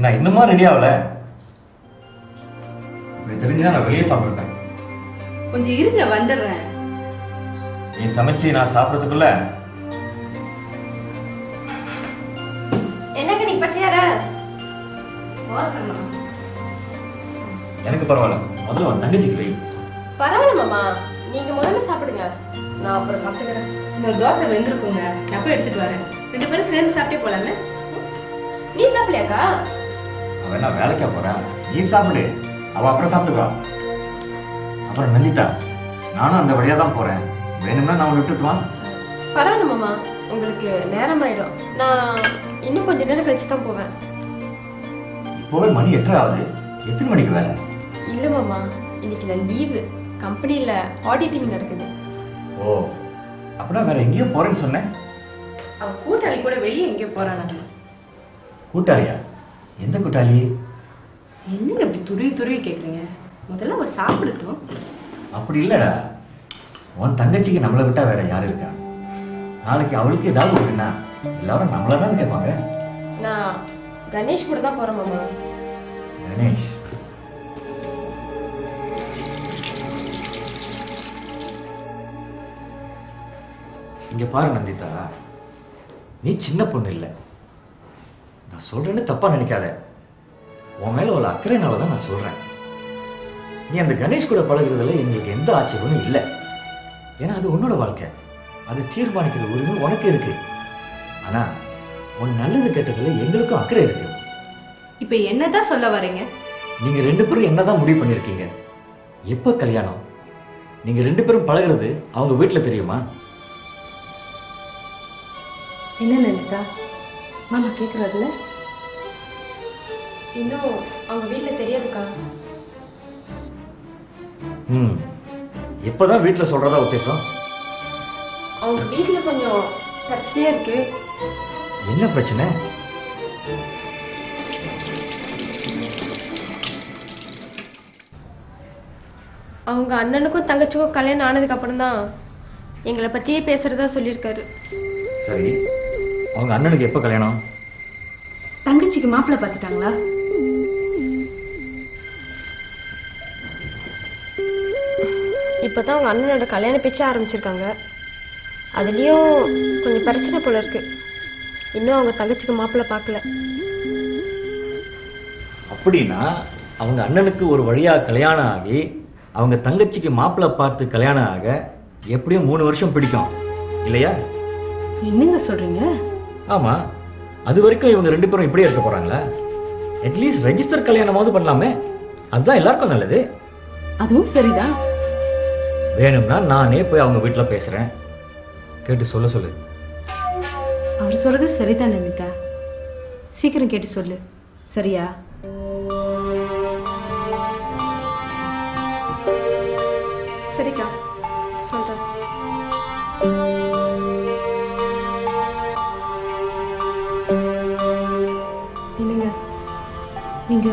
நான் இன்னுமா ரெடி ஆகல. இப்படி தெரிஞ்சா நான் வெளியே சாப்பிட்டுட்டேன். கொஞ்சம் இருங்க, வந்துடுறேன். நீ சமைச்சு நான் சாப்பிட்றதுக்குள்ள என்னங்க நீ பசியாரா? எனக்கு பரவாயில்ல, முதல்ல உன் தங்கச்சிக்கு வை. பரவாயில்ல மாமா, நீங்க முதல்ல சாப்பிடுங்க, நான் அப்புறம் சாப்பிட்டுக்கிறேன். இன்னொரு தோசை வெந்திருக்குங்க, நான் போய் எடுத்துட்டு வரேன். 2 பேரும் சேர்ந்து சாப்பிட்டே போலாமே. நீ சாப்பிடலையாக்கா? அவன் நான் வேலைக்கா போறேன், நீ சாப்பிடு, அவ அப்புறம் சாப்பிட்டுக்கா. அப்புறம் நந்திதா, நானும் அந்த வழியா தான் போறேன், வேணும்னா நான் விட்டுட்டுவான். பரவாயில்ல மாமா, உங்களுக்கு நேரம் ஆயிடும், நான் இன்னும் கொஞ்ச நேரம் கழிச்சு தான் போவேன். இப்போவே மணி 8:30 ஆகுது, எத்தனை மணிக்கு வேலை? இல்ல மாமா, இன்னைக்கு நான் லீவு, கம்பெனில ஆடிட்டிங் நடக்குது. ஓ, அப்படின்னா வேற எங்கேயோ போறேன்னு சொன்னேன். அவ கூட்டாளி கூட வெளியே எங்கேயோ போறானாங்க. கூட்டாளியா? எந்த கூட்டாளி? என்னங்க இப்படி துருவி துருவி கேக்குறீங்க? முதல்ல அவ சாப்பிடட்டும். அப்படி இல்லடா, உன் தங்கச்சிக்கு நம்மளை விட்டா வேற யாரு இருக்கா? நாளைக்கு அவளுக்கு ஏதாவது ஒண்ணுன்னா எல்லாரும் நம்மள தான் கேட்பாங்க. நான் கணேஷ் கூட தான் போறேன் மாமா. கணேஷ்? இங்க பாரு நந்திதா, நீ சின்ன பொண்ணு இல்லை, நான் சொல்றேன்னு தப்பா நினைக்காத. உன் மேல உள்ள அக்கறைனால தான் நான் சொல்றேன். நீ அந்த கணேஷ் கூட பழகுறதுல எங்களுக்கு எந்த ஆட்சேபமும் இல்லை. ஏன்னா அது உன்னோட வாழ்க்கை, அது தீர்மானிக்கிற உரிமை உனக்கு இருக்கு. ஆனா உன் நல்லது கெட்டதுல எங்களுக்கும் அக்கறை இருக்கு. இப்ப என்னதான் சொல்ல வரீங்க? நீங்க 2 பேரும் என்னதான் முடிவு பண்ணிருக்கீங்க? எப்ப கல்யாணம்? நீங்க 2 பேரும் பழகுறது அவங்க வீட்டுல தெரியுமா? என்ன லலிதா, மாமா கேக்குறாருல? இன்னும் அவங்க வீட்டுல தெரியாதுக்கா. எப்பதான் வீட்டுல சொல்றதா உத்தேசம்? அவங்க வீட்டுல கொஞ்சம் பிரச்சனையா இருக்கு. என்ன பிரச்சனை? அவங்க அண்ணனுக்கும் தங்கச்சிக்கும் கல்யாணம் ஆனதுக்கு அப்புறம் தான் எங்களை பத்தியே பேசுறதா சொல்லியிருக்காரு. சரி, அவங்க அண்ணனுக்கு எப்ப கல்யாணம்? தங்கச்சிக்கு மாப்பிள்ளை பார்த்துட்டாங்களா? இப்பதான் அவங்க அண்ணனோட கல்யாண பேச்சே ஆரம்பிச்சிருக்காங்க. அதுலயும் கொஞ்சம் பிரச்சனை போல இருக்கு. இன்னும் அவங்க தங்கச்சிக்கு மாப்பிள்ளை பார்க்கல. அப்படின்னா அவங்க அண்ணனுக்கு ஒரு வழியா கல்யாணம் ஆகி அவங்க தங்கச்சிக்கு மாப்பிள்ளை பார்த்து கல்யாணம் ஆக எப்படியும் 3 வருஷம் பிடிக்கும் இல்லையா? என்னங்க சொல்றீங்க? ஆமா, அது வரைக்கும் இவங்க 2 பேரும் இப்படியே இருக்க போறாங்களா? அட்லீஸ்ட் ரெஜிஸ்டர் கல்யாணமாவது பண்ணலாமே, அதுதான் எல்லாருக்கும் நல்லது. அதுவும் சரிதான். வேணும்னா நானே போய் அவங்க வீட்டுல பேசுறேன், கேட்டு சொல்ல சொல்லு. அவர் சொல்றது சரிதான் நமிதா, சீக்கிரம் கேட்டு சொல்லு, சரியா? சரிக்கா, சொல்றேன். என்னங்க, நீங்க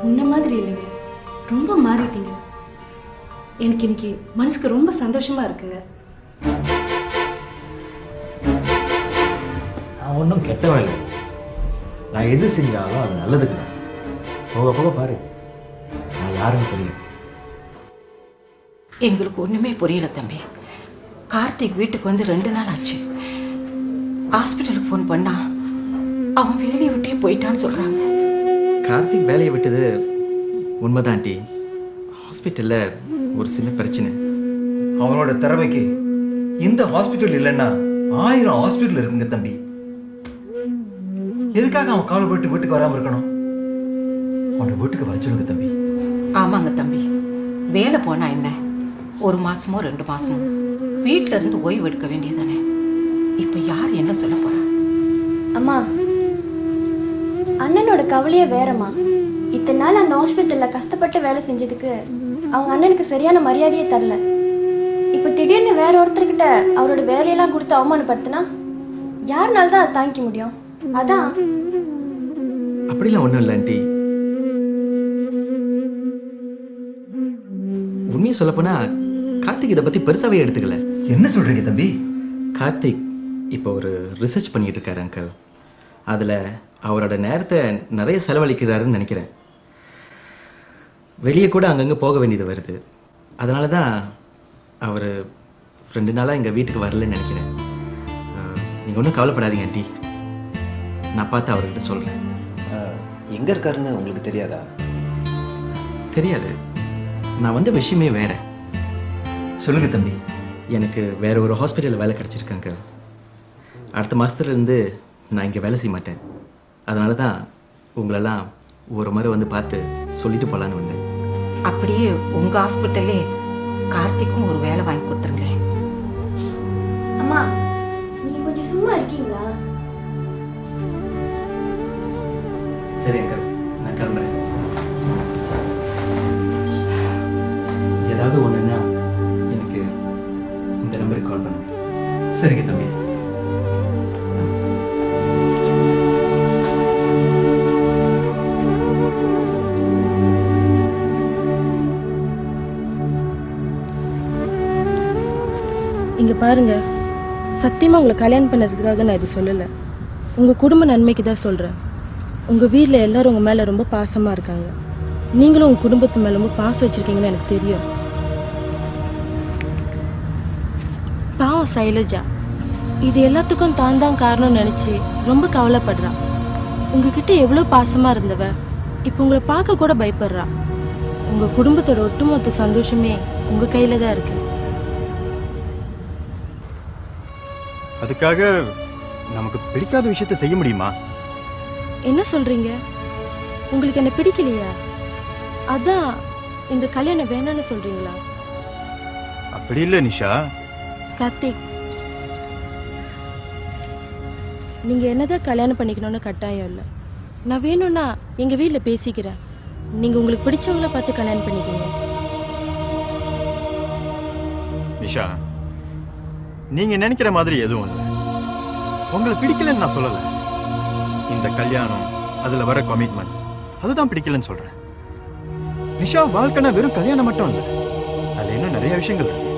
முன்ன மாதிரி இல்லைங்க, ரொம்ப மாறிட்டீங்க. எனக்கு இன்னைக்கு மனசுக்கு ரொம்ப சந்தோஷமா இருக்குங்க. நான் ஒன்றும் கெட்டவன் இல்லை, நான் எது செஞ்சாலும் அது நல்லதுக்கு தான். போக போக பாரு, நான் யாருன்னு தெரியும். எங்களுக்கு ஒண்ணுமே புரியல தம்பி. கார்த்திக் வீட்டுக்கு வந்து 2 நாள் ஆச்சு. ஹாஸ்பிட்டலுக்கு ஃபோன் பண்ணா அவன் வேலையை விட்டே போயிட்டான்னு சொல்றாங்க. கார்த்திக் வேலையை விட்டது உண்மைதான் ஆண்டி. ஹாஸ்பிட்டல்ல ஒரு சின்ன பிரச்சனை. அவனோட திறமைக்கு இந்த ஹாஸ்பிட்டல் இல்லைன்னா 1000 ஹாஸ்பிட்டல் இருக்குங்க தம்பி. எதுக்காக அவன் கவலைப்பட்டு வீட்டுக்கு வராம இருக்கணும்? அவனை வீட்டுக்கு வர சொல்லுங்க தம்பி. ஆமாங்க தம்பி, வேலை போனா என்ன, 1 மாசமோ 2 மாசமோ வீட்டுல இருந்து ஓய்வு எடுக்க வேண்டியதானே. இப்ப யார் என்ன சொல்ல போறா? அம்மா, அண்ணனோட கவலையே வேறம்மா. இத்தனை நாள் அந்த ஹாஸ்பிட்டல்ல கஷ்டப்பட்டு வேலை செஞ்சதுக்கு அவங்க அண்ணனுக்கு சரியான மரியாதையே தரல. இப்ப திடீர்னு வேற ஒருத்தர்கிட்ட அவரோட வேலையெல்லாம் கொடுத்து அவமானப்படுத்தினா யாருனால தான் அதை தாங்கிக்க முடியும்? அதான். அப்படிலாம் ஒன்றும் இல்லை ஆண்டி. உண்மையை சொல்லப்போனா கார்த்திக் இதை பத்தி பெருசாவே எடுத்துக்கல. என்ன சொல்றீங்க தம்பி? கார்த்திக் இப்போ ஒரு ரிசர்ச் பண்ணிட்டு இருக்காரு அங்கிள். அதில் அவரோட நேரத்தை நிறைய செலவழிக்கிறாருன்னு நினைக்கிறேன். வெளியே கூட அங்கங்கே போக வேண்டியது வருது. அதனால தான் அவர் 2 நாளாக எங்கள் வீட்டுக்கு வரலன்னு நினைக்கிறேன். நீங்கள் ஒன்றும் கவலைப்படாதீங்க ஆண்டி, நான் பார்த்து அவர்கிட்ட சொல்கிறேன். எங்கே இருக்காருன்னு உங்களுக்கு தெரியாதா? தெரியாது, நான் வந்த விஷயமே வேற. சொல்லுங்க தம்பி. எனக்கு வேற ஒரு ஹாஸ்பிட்டலில் வேலை கிடச்சிருக்காங்க. அடுத்த மாதத்துலேருந்து நான் இங்கே வேலை செய்ய மாட்டேன். அதனால தான் உங்களெல்லாம் ஒரு முறை வந்து பார்த்து சொல்லிட்டு போகலான்னு வந்தேன். அப்படியே உங்க ஹாஸ்பிட்டல்லே கார்த்திக்கும் ஒரு வேலை வாங்கி கொடுத்துருங்க. அம்மா, நீங்க கொஞ்சம் சும்மா இருக்கீங்களா? சரி அங்கிள், நான் கிளம்புறேன். ஏதாவது ஒன்றுன்னா எனக்கு இந்த நம்பருக்கு கால் பண்ணுங்க. சரிங்க தம்பி. இங்க பாருங்க, சத்தியமா உங்களை கல்யாணம் பண்ணதுக்காக நான் இது சொல்லல. உங்க குடும்ப நன்மைக்கு தான் சொல்றேன். உங்க வீட்ல எல்லாரும் உங்க மேல ரொம்ப பாசமா இருக்காங்க. நீங்களும் உங்க குடும்பத்து மேல ரொம்ப பாசம் வச்சிருக்கீங்கன்னு எனக்கு தெரியும். பாவம் சைலஜா இது எல்லாத்துக்கும் தான் காரணம் நினைச்சு ரொம்ப கவலைப்படுறா. உங்ககிட்ட எவ்வளவு பாசமா இருந்தவ இப்ப உங்களை பார்க்க கூட பயப்படுறா. உங்க குடும்பத்தோட ஒட்டுமொத்த சந்தோஷமே உங்க கையில தான் இருக்கு. அதுக்காக நமக்கு பிடிக்காத விஷயத்தை செய்ய முடியுமா? என்ன சொல்றீங்க? உங்களுக்கு என்ன பிடிக்கலையா? அதான் இந்த கல்யாணம் வேணான்னு சொல்றீங்களா? அப்படி இல்லை நிஷா. கார்த்திக், நீங்க என்னதான் கல்யாணம் பண்ணிக்கணும்னு கட்டாயம் இல்லை. நான் வேணும்னா எங்க வீட்ல பேசிக்கிறேன். நீங்க உங்களுக்கு பிடிச்சவங்கள பார்த்து கல்யாணம் பண்ணிக்கோங்க. நிஷா, நீங்க நினைக்கிற மாதிரி எதுவும் இல்லை. உங்களுக்கு பிடிக்கலன்னு நான் சொல்லல. இந்த கல்யாணம், அதுல வர கமிட்மெண்ட்ஸ், அதுதான் பிடிக்கலன்னு சொல்றேன். நிஷா, வாழ்க்கைனா வெறும் கல்யாணம் மட்டும் இல்லை, அதுல இன்னும் நிறைய விஷயங்கள் இருக்கு.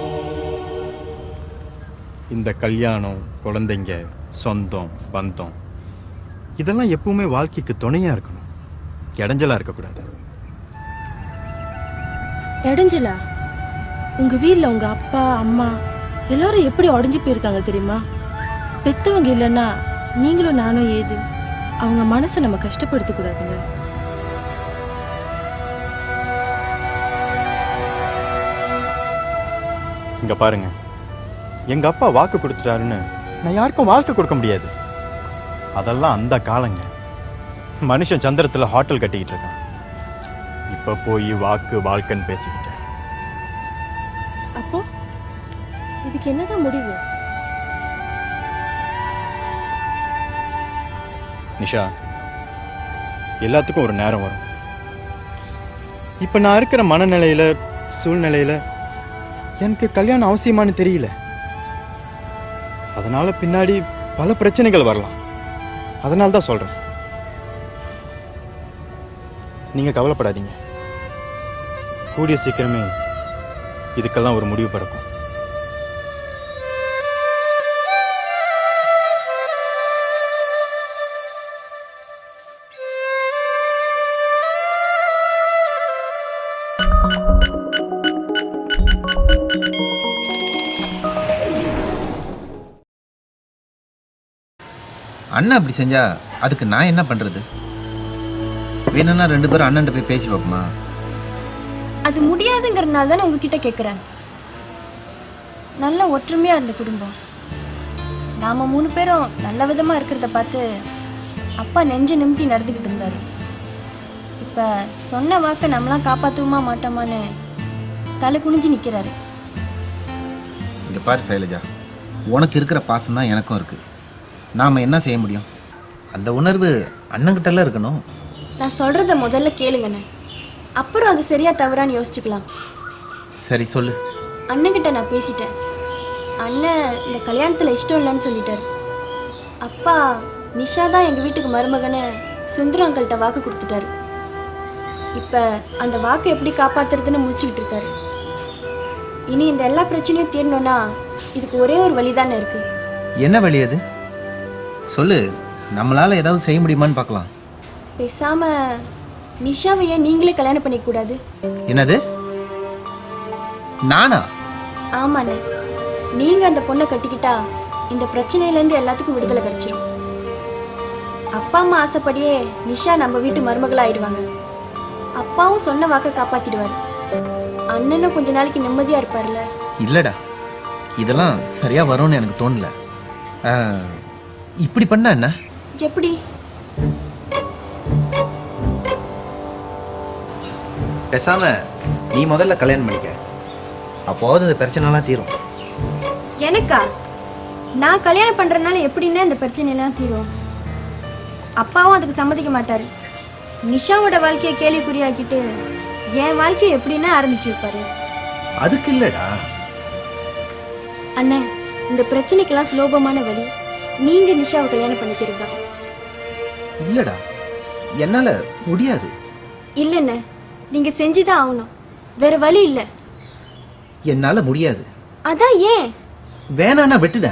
இந்த கல்யாணம், குழந்தைங்க, சொந்தம், பந்தம், இதெல்லாம் எப்பவுமே வாழ்க்கைக்கு துணையா இருக்கணும், இடைஞ்சலா இருக்கக்கூடாது. இடைஞ்சலா? உங்க வீட்ல உங்க அப்பா அம்மா எல்லாரும் எப்படி உடஞ்சி போயிருக்காங்க தெரியுமா? பெத்தவங்க இல்லைன்னா நீங்களும் நானும் ஏது? அவங்க மனசை நம்ம கஷ்டப்படுத்த கூடாதுங்க. இங்க பாருங்க, எங்க அப்பா வாக்கு கொடுத்துட்டாருன்னு நான் யாருக்கும் வாழ்க்கை கொடுக்க முடியாது. அதெல்லாம் அந்த காலங்க. மனுஷன் சந்திரத்துல ஹோட்டல் கட்டிக்கிட்டு இருக்கான். இப்ப போய் வாக்கு வாழ்க்கைன்னு பேசிக்கிட்டேன். அப்போ இதுக்கு என்னதான் முடிவு? நிஷா, எல்லாத்துக்கும் ஒரு நேரம் வரும். இப்ப நான் இருக்கிற மனநிலையில, சூழ்நிலையில எனக்கு கல்யாணம் அவசியமானு தெரியல. அதனால பின்னாடி பல பிரச்சனைகள் வரலாம். அதனால தான் சொல்றேன், நீங்க கவலைப்படாதீங்க. கூடிய சீக்கிரமே இதுக்கெல்லாம் ஒரு முடிவு பிறக்கும். அண்ணன் அப்படி செஞ்சா அதுக்கு நான் என்ன பண்றது? வேணும்னா 2 பேரும் அண்ணன் போய் பேசி பார்ப்போமா? அது முடியாதுங்கிறதுனால தானே உங்ககிட்ட கேட்குறேன். நல்ல ஒற்றுமையா இருந்த குடும்பம். நாம 3 பேரும் நல்ல விதமா இருக்கிறத பார்த்து அப்பா நெஞ்ச நிமித்தி நடந்துக்கிட்டு இருந்தாரு. இப்ப சொன்ன வாக்கை நம்மளாம் காப்பாற்றுவோமா மாட்டோமான்னு தலை குனிஞ்சு நிற்கிறாரு. இங்க பாரு சைலஜா, உனக்கு இருக்கிற பாசம் தான் எனக்கும் இருக்கு. நாம என்ன செய்ய முடியும்? அந்த உணர்வு அண்ணங்கிட்டலாம் இருக்கணும். நான் சொல்றத முதல்ல கேளுங்கண்ணே, அப்புறம் அது சரியா தவறான்னு யோசிச்சுக்கலாம். சரி சொல்லு. அண்ணன்கிட்ட நான் பேசிட்டேன். அண்ணன் இந்த கல்யாணத்துல இஷ்டம் இல்லைன்னு சொல்லிட்டாரு. அப்பா நிஷா தான் எங்க வீட்டுக்கு மருமகன்னு சுந்தரம் அங்கிள்கிட்ட வாக்கு கொடுத்துட்டாரு. இப்ப அந்த வாக்கு எப்படி காப்பாத்துறதுன்னு முடிச்சுக்கிட்டு இருக்காரு. இனி இந்த எல்லா பிரச்சனையும் தீரணும்னா இதுக்கு ஒரே ஒரு வழிதானே இருக்கு. என்ன வழி அது? சொல்லு. நம்மளால் ஏதாவது செய்ய முடியுமான்னு பார்க்கலாம். பேசாம நிஷாவை ஏன் நீங்களே கல்யாணம் பண்ணிக்க கூடாது? என்னது? நானா? ஆமாண்ணே, நீங்க அந்த பொண்ணை கட்டிக்கிட்டா இந்த பிரச்சனையிலேருந்து எல்லாத்துக்கும் விடுதலை கிடைச்சிரும். அப்பா அம்மா ஆசைப்படியே நிஷா நம்ம வீட்டு மருமகளாயிடுவாங்க. அப்பாவும் சொன்ன வாக்கை காப்பாத்திடுவாரு. அண்ணனும் கொஞ்ச நாளைக்கு நிம்மதியா இருப்பார்ல. இல்லடா, இதெல்லாம் சரியா வரும்னு எனக்கு தோணல. இப்படி பண்ணா என்ன? எப்படி? பேசாம நீ முதல்ல கல்யாணம் பண்ணிக்க, அப்போது இந்த பிரச்சனைலாம் தீரும். எனக்கா? நான் கல்யாணம் பண்றதுனால எப்படின்னா இந்த பிரச்சனையெல்லாம் தீரும்? அப்பாவும் அதுக்கு சம்மதிக்க மாட்டாரு. நிஷாவோட வாழ்க்கையை கேள்விக்குறியாக்கிட்டு என் வாழ்க்கையை எப்படின்னா ஆரம்பிச்சு வைப்பாரு. அதுக்கு இல்லடா அண்ணே, இந்த பிரச்சனைக்கெல்லாம் சுலபமான வழி நீங்க நிஷாவை கல்யாணம் பண்ணிக்கிறது தான். இல்லடா, என்னால முடியாது. இல்லைண்ணே, நீங்க செஞ்சுதான் ஆகணும். வேற வழி இல்ல. என்னால முடியாது. அதான் ஏன்? வேணான்னா விட்டுட.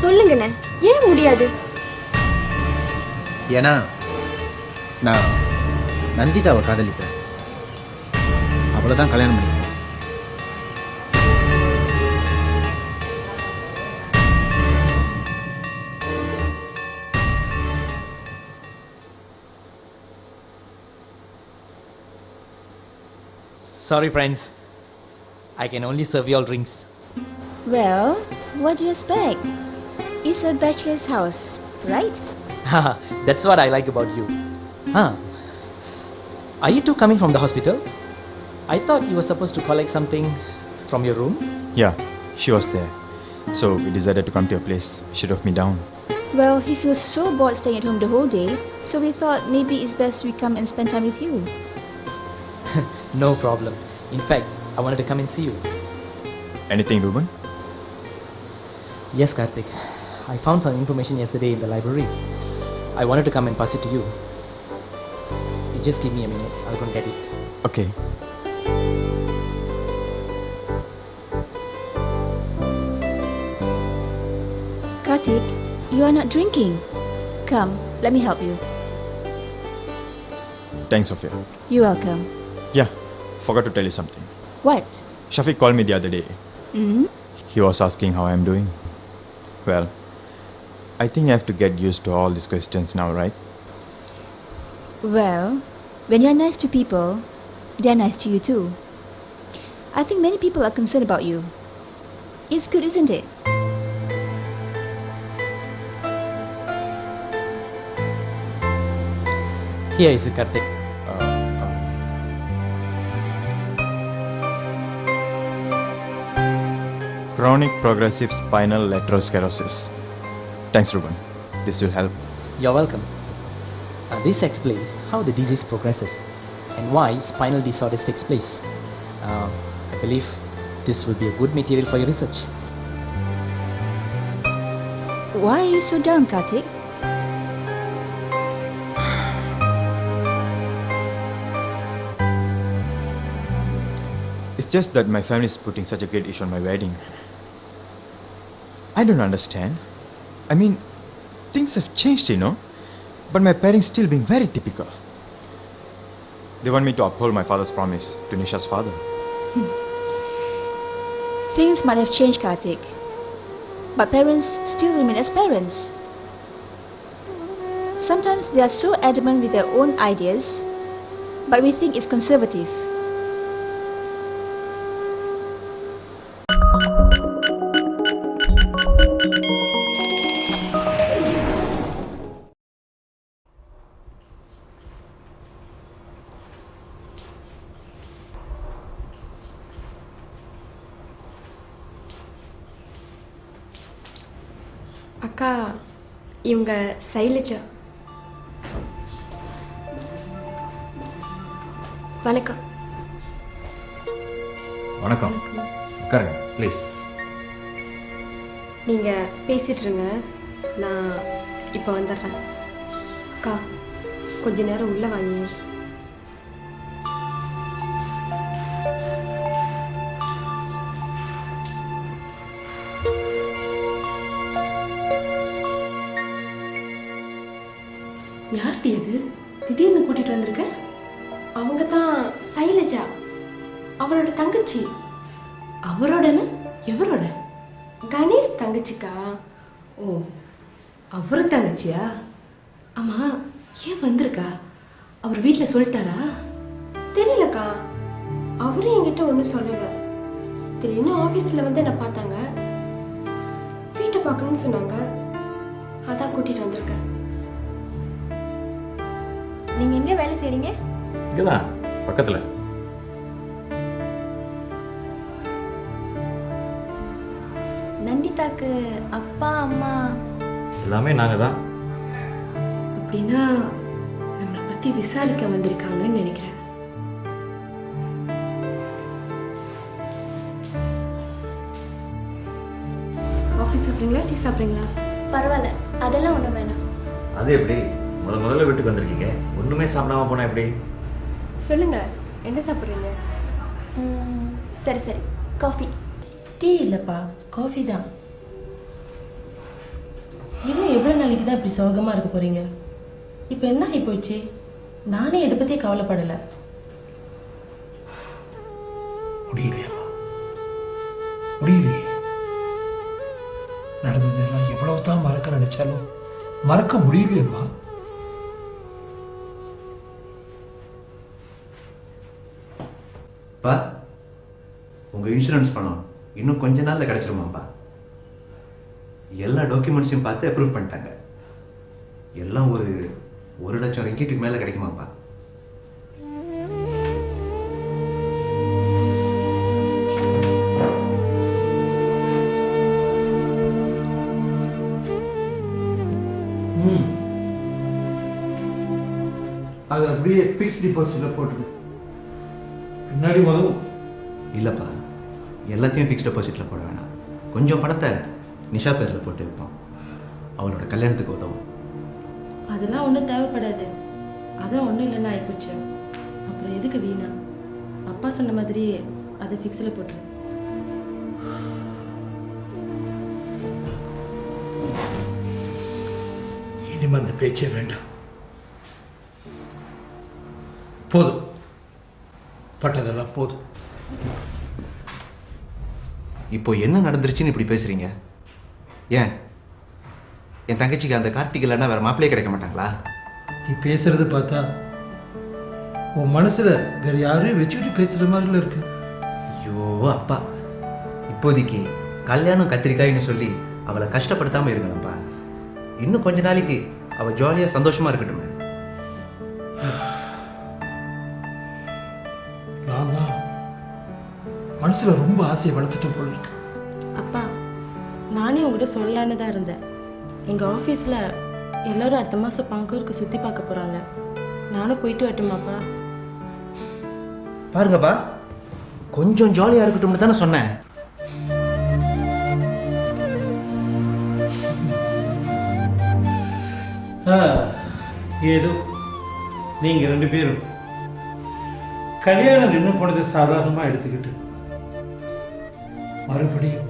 சொல்லுங்கண்ணே, ஏன் முடியாது? ஏன்னா நான் நந்திதாவை காதலிக்கிறேன். அவ்வளவுதான் கல்யாணம் பண்ணிக்கிறேன். Sorry, friends. I can only serve you all drinks. Well, what do you expect? It's a bachelor's house, right? That's what I like about you. Are you two coming from the hospital? I thought you were supposed to collect something from your room. Yeah, she was there. So we decided to come to your place. She drove me down. Well, he feels so bored staying at home the whole day, so we thought maybe it's best we come and spend time with you. No problem. In fact, I wanted to come and see you. Anything, Ruben? Yes, Karthik. I found some information yesterday in the library. I wanted to come and pass it to you. You just give me a minute. I'll go and get it. Okay. Karthik, you are not drinking. Come, let me help you. Thanks, Sophia. You're welcome. Yeah, forgot to tell you something. What? Shafiq called me the other day. Mm-hmm. He was asking how I'm doing. Well, I think I have to get used to all these questions now, right? Well, when you're nice to people, they're nice to you too. I think many people are concerned about you. It's good, isn't it? Here is it, Karthik. Chronic progressive spinal laterosclerosis. Thanks, Ruben. This will help. You're welcome. This explains how the disease progresses and why spinal disorders takes place. I believe this will be a good material for your research. Why are you so down, Karthik? It's just that my family is putting such a great issue on my wedding. I don't understand. I mean, things have changed, you know, but my parents still being very typical. They want me to uphold my father's promise to Nisha's father. Things might have changed, Karthik, but parents still remain as parents. Sometimes they are so adamant with their own ideas, but we think it's conservative. அக்கா, இவங்க சைலஜா. வணக்கம். வணக்கம். உட்காருங்க please. நீங்கள் பேசிட்டு இருங்க, நான் இப்போ வந்துடுறேன். அக்கா, கொஞ்ச நேரம் உள்ளே வாங்கி. திடீர்னு கூட்டிட்டு வந்திருக்க? அவங்க தான் சைலஜா, அவரோட தங்கச்சி. அவரோடன்னு? எவரோட? கணேஷ் தங்கச்சிக்கா. ஓ, அவரு தங்கச்சியா? ஆமா, ஏன் வந்திருக்கா? அவர் வீட்டில் சொல்லிட்டாரா? தெரியலக்கா, அவரும் என்கிட்ட ஒன்றும் சொல்லல. திடீர்னு ஆஃபீஸில் வந்து என்னை பார்த்தாங்க, வீட்டை பார்க்கணும்னு சொன்னாங்க, அதான் கூட்டிட்டு வந்திருக்கேன். நீங்க எங்க வேலை செய்றீங்க? இங்கதான் பக்கத்துல. நந்திதாக்கு அப்பா அம்மா எல்லாமே நாங்க தான். அப்படின்னா நம்மளை பத்தி விசாரிக்க வந்திருக்காங்கன்னு நினைக்கிறேன். காஃபி சாப்பிட்றீங்களா, டீ சாப்பிட்றீங்களா? பரவாயில்ல, அதெல்லாம் ஒன்றும் வேணாம். அது எப்படி முதல்ல வீட்டுக்கு வந்திருக்கீங்க, ஒண்ணுமே சாப்பிடாம போனா எப்படி? சொல்லுங்க, என்ன சாப்பிட்றீங்க? சரி சரி, காஃபி. டீ இல்லைப்பா, காஃபி தான். இன்னும் எவ்வளோ நாளைக்கு தான் இப்படி சோகமாக இருக்க போறீங்க? இப்போ என்ன ஆகி போச்சு? நானே இதை பற்றி கவலைப்படலை. முடியலையாம்மா, முடியலையே. நடந்ததெல்லாம் எவ்வளவு தான் மறக்க நினைச்சாலும் மறக்க முடியலையம்மா. பா, உங்க இன்சூரன்ஸ் பணம் இன்னும் கொஞ்ச நாள்ல கிடைச்சிருமாப்பா. எல்லா டாக்குமெண்ட்ஸையும் பார்த்து அப்ரூவ் பண்ணிட்டாங்க. எல்லாம் ஒரு 1,00,000 ரிங்கிட்டுக்கு மேல கிடைக்குமாப்பா. அது அப்படியே ஃபிக்ஸ்ட் டிபாசிட்ல போட்டுடு. பின்னாடி உதவும். இல்லப்பா, எல்லாத்தையும் ஃபிக்ஸ்ட் டெபாசிட்ல போட வேணாம். கொஞ்சம் பணத்தை நிஷா பேர்ல போட்டு வைப்போம், அவளோட கல்யாணத்துக்கு உதவும். அதெல்லாம் ஒன்றும் தேவைப்படாது. அதான் ஒன்றும் இல்லைன்னா ஆயிப்போச்சு. அப்புறம் எதுக்கு வீணா? அப்பா சொன்ன மாதிரி அதை ஃபிக்ஸில் போட்டுரு. இனிமே அந்த பேச்சே வேண்டாம். போதும், பட்டதெல்லாம் போதும். இப்போ என்ன நடந்துருச்சுன்னு இப்படி பேசுறீங்க? ஏன் என் தங்கச்சிக்கு அந்த கார்த்திக் இல்லைன்னா வேற மாப்பிள்ளையே கிடைக்க மாட்டாங்களா? நீ பேசுறது பார்த்தா உன் மனசுல வேற யாரையும் வச்சுக்கிட்டு பேசுற மாதிரில இருக்கு. ஐயோ அப்பா, இப்போதைக்கு கல்யாணம் கத்திரிக்காய்னு சொல்லி அவளை கஷ்டப்படுத்தாம இருங்களப்பா. இன்னும் கொஞ்ச நாளைக்கு அவ ஜாலியா சந்தோஷமா இருக்கட்டும். நான் தான் மனசுல ரொம்ப ஆசையை வளர்த்துட்டேன் போல இருக்கு. அப்பா, நானே உங்ககிட்ட சொல்லலான்னு தான் இருந்தேன். எங்கள் ஆஃபீஸில் எல்லோரும் அடுத்த மாதம் பங்கூருக்கு சுற்றி பார்க்க போகிறாங்க. நானும் போயிட்டு வரட்டுமாப்பா? பாருங்கப்பா, கொஞ்சம் ஜாலியா இருக்கட்டும்னு தானே சொன்னேன். ஏதோ நீங்க 2 பேரும் கல்யாணம் நின்று போனதை சாதாரணமா எடுத்துக்கிட்டு மறுபடியும்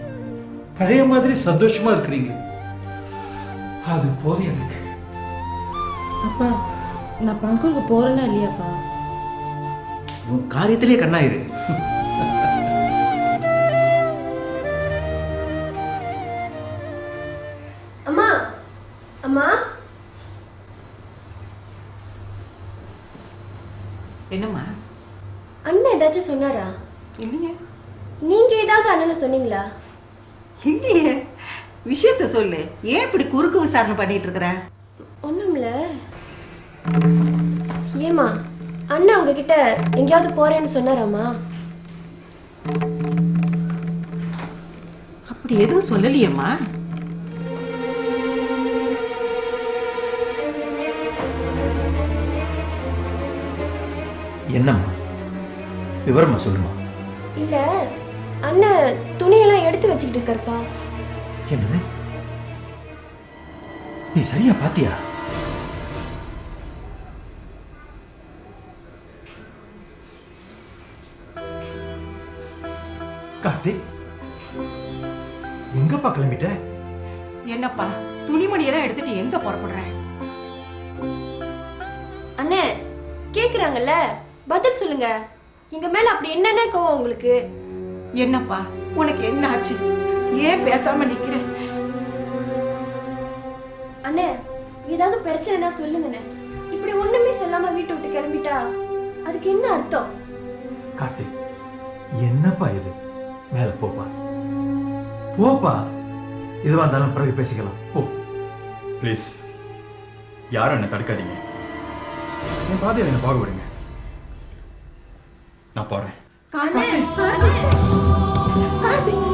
பழைய மாதிரி சந்தோஷமா இருக்கிறீங்க. அது போதும் எனக்கு. அப்பா, நான் பங்கூருக்கு போகிறேன்னா இல்லையாப்பா? உன் காரியத்திலே கண்ணாயிரு. அம்மா அம்மா, என்னம்மா? அண்ணன் ஏதாச்சும் சொன்னாரா? இல்லையே. நீங்க ஏதாவது அண்ணனை சொன்னீங்களா? இல்லையே. விஷயத்த சொல்லு. ஏன் இப்படி குறுக்கு விசாரணை பண்ணிட்டு இருக்கிற? ஒண்ணுமில்ல. ஏமா, அண்ணன் உங்ககிட்ட எங்கேயாவது போறேன்னு சொன்னாராமா? அப்படி எதுவும் சொல்லலையேம்மா. என்னம்மா விவரமா சொல்லுமா. இல்ல, அண்ணன் துணியெல்லாம் எடுத்து வச்சுக்கிட்டு இருக்காருப்பா. என்னது, நீ சரியா பாத்தியா? கார்த்திக், எங்கப்பா கிளம்பிட்ட? என்னப்பா, துணிமணியெல்லாம் எடுத்துட்டு எங்க புறப்படுற? அண்ணா அண்ணே கேக்குறாங்கல்ல, பதில் சொல்லுங்க. எங்க மேல அப்படி என்னென்ன கோவம் உங்களுக்கு? என்னப்பா உனக்கு என்ன ஆச்சு? ஏன் பேசாம நிக்கிற? அண்ணே ஏதாவது பிரச்சனைனா சொல்லுங்கண்ணே. இப்படி ஒண்ணுமே சொல்லாம வீட்டை விட்டு கிளம்பிட்டா அதுக்கு என்ன அர்த்தம்? கார்த்திக், என்னப்பா இது? மேல போப்பா, போப்பா. எதுவா இருந்தாலும் பிறகு பேசிக்கலாம். போ. ப்ளீஸ், யாரும் என்னை தடுக்காதீங்க. என் பாதையில் என்னை போக விடுங்க. நான் போறேன். கார்த்திக்